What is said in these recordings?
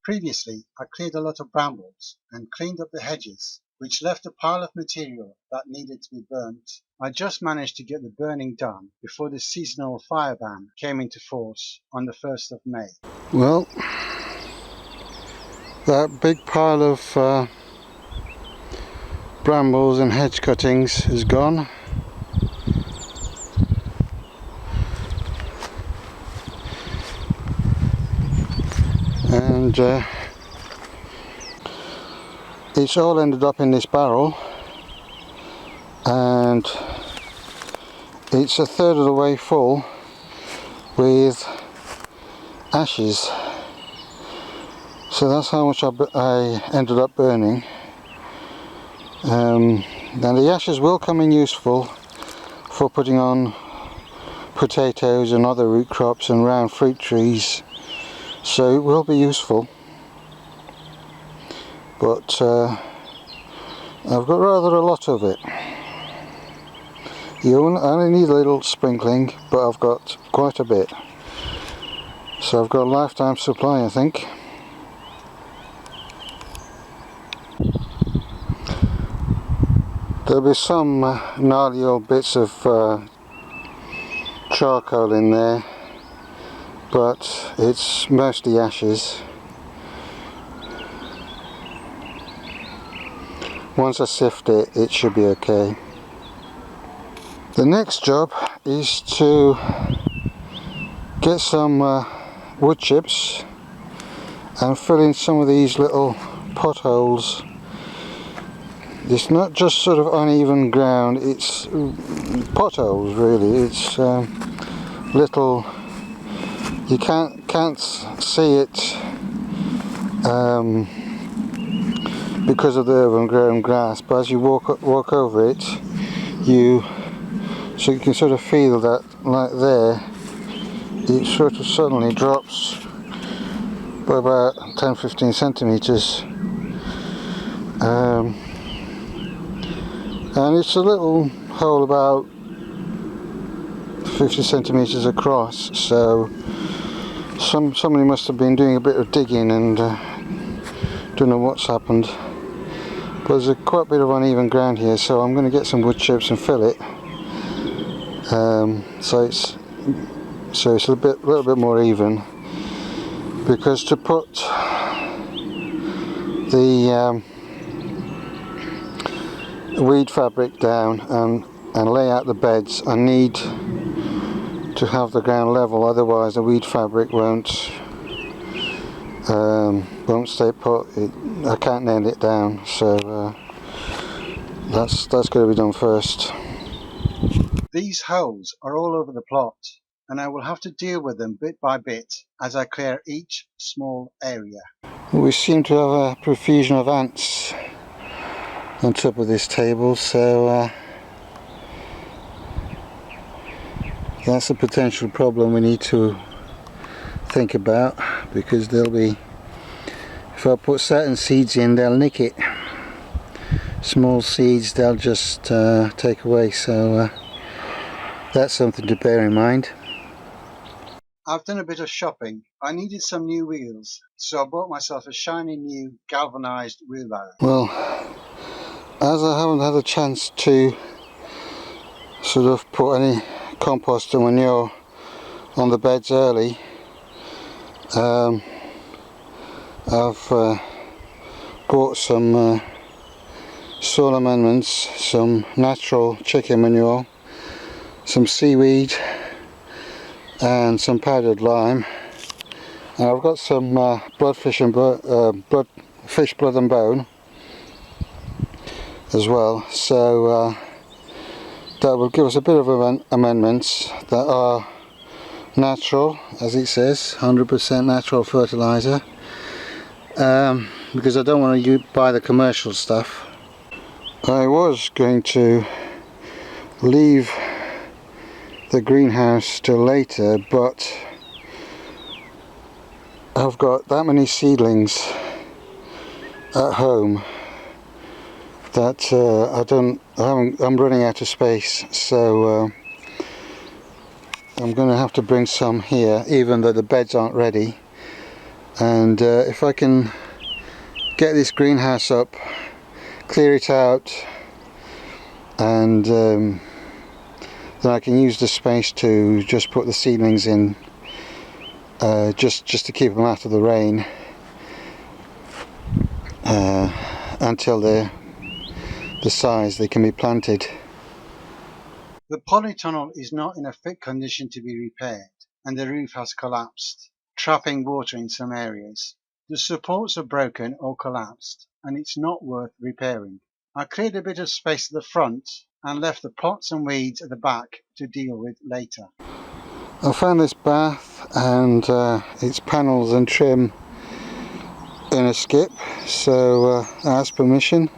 Previously, I cleared a lot of brambles and cleaned up the hedges, which left a pile of material that needed to be burnt. I just managed to get the burning done before the seasonal fire ban came into force on the 1st of May. Well, that big pile of brambles and hedge cuttings is gone. And it's all ended up in this barrel, and it's a third of the way full with ashes. So that's how much I ended up burning. Now the ashes will come in useful for putting on potatoes and other root crops and round fruit trees, so it will be useful, but I've got rather a lot of it. You only need a little sprinkling, but I've got quite a bit, so I've got a lifetime supply, I think. There'll be some gnarly old bits of charcoal in there, but it's mostly ashes. Once I sift it, it should be okay. The next job is to get some wood chips and fill in some of these little potholes. It's not just sort of uneven ground, it's potholes really. It's little, you can't see it because of the overgrown grass, but as you walk over it, so you can sort of feel that, like there, it sort of suddenly drops by about 10-15 centimeters. And it's a little hole about 50 centimeters across, so somebody must have been doing a bit of digging and don't know what's happened. But there's quite a bit of uneven ground here, so I'm going to get some wood chips and fill it. So it's a little bit more even, because to put the weed fabric down and lay out the beds, I need to have the ground level, otherwise the weed fabric won't stay put. I can't nail it down, so that's got to be done first. These holes are all over the plot, and I will have to deal with them bit by bit as I clear each small area. We seem to have a profusion of ants on top of this table, so that's a potential problem we need to think about, because they'll be, if I put certain seeds in, they'll nick it. Small seeds they'll just take away, so that's something to bear in mind. I've done a bit of shopping. I needed some new wheels, so I bought myself a shiny new galvanized wheelbarrow. Well, as I haven't had a chance to sort of put any compost and manure on the beds early, I've bought some soil amendments, some natural chicken manure, some seaweed and some powdered lime, and I've got some fish blood and bone as well, so that will give us a bit of amendments that are natural, as it says, 100% natural fertilizer, because I don't want to buy the commercial stuff. I was going to leave the greenhouse till later, but I've got that many seedlings at home that I'm running out of space, so I'm going to have to bring some here, even though the beds aren't ready. and if I can get this greenhouse up, clear it out, and then I can use the space to just put the seedlings in, just to keep them out of the rain until they're the size they can be planted. The polytunnel is not in a fit condition to be repaired, and the roof has collapsed, trapping water in some areas. The supports are broken or collapsed, and it's not worth repairing. I cleared a bit of space at the front and left the pots and weeds at the back to deal with later. I found this bath and its panels and trim in a skip, so I asked permission.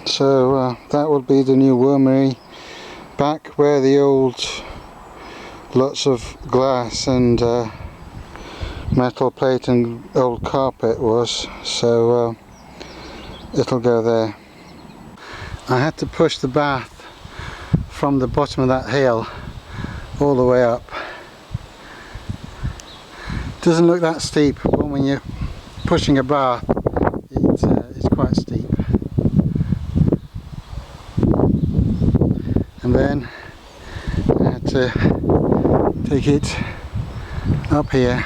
So that will be the new wormery, back where the old lots of glass and metal plate and old carpet was, so it'll go there. I had to push the bath from the bottom of that hill all the way up. Doesn't look that steep, but when you're pushing a bath it's quite steep. And then I had to take it up here,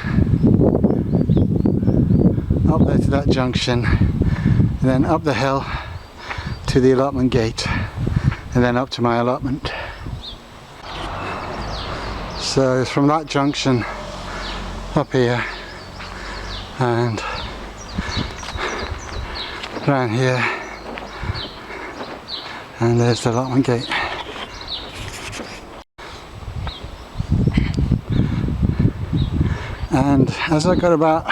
up there to that junction, and then up the hill to the allotment gate, and then up to my allotment. So it's from that junction up here and around here, and there's the allotment gate. And as I got about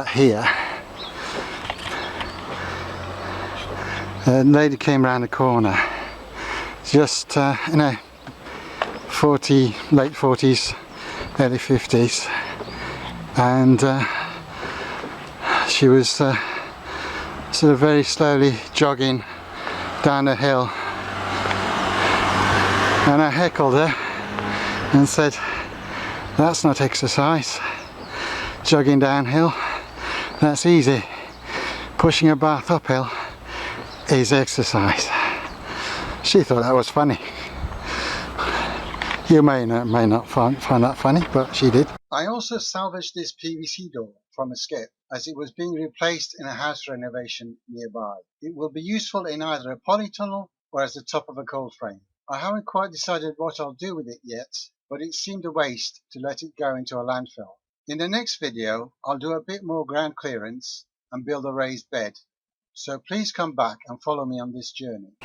here, a lady came round the corner, just in her late 40s, early 50s, and she was sort of very slowly jogging down the hill, and I heckled her and said, "That's not exercise. Jogging downhill, that's easy. Pushing a bath uphill is exercise." She thought that was funny. You may not find that funny, but she did. I also salvaged this PVC door from a skip as it was being replaced in a house renovation nearby. It will be useful in either a polytunnel or as the top of a cold frame. I haven't quite decided what I'll do with it yet, but it seemed a waste to let it go into a landfill. In the next video, I'll do a bit more ground clearance and build a raised bed. So please come back and follow me on this journey.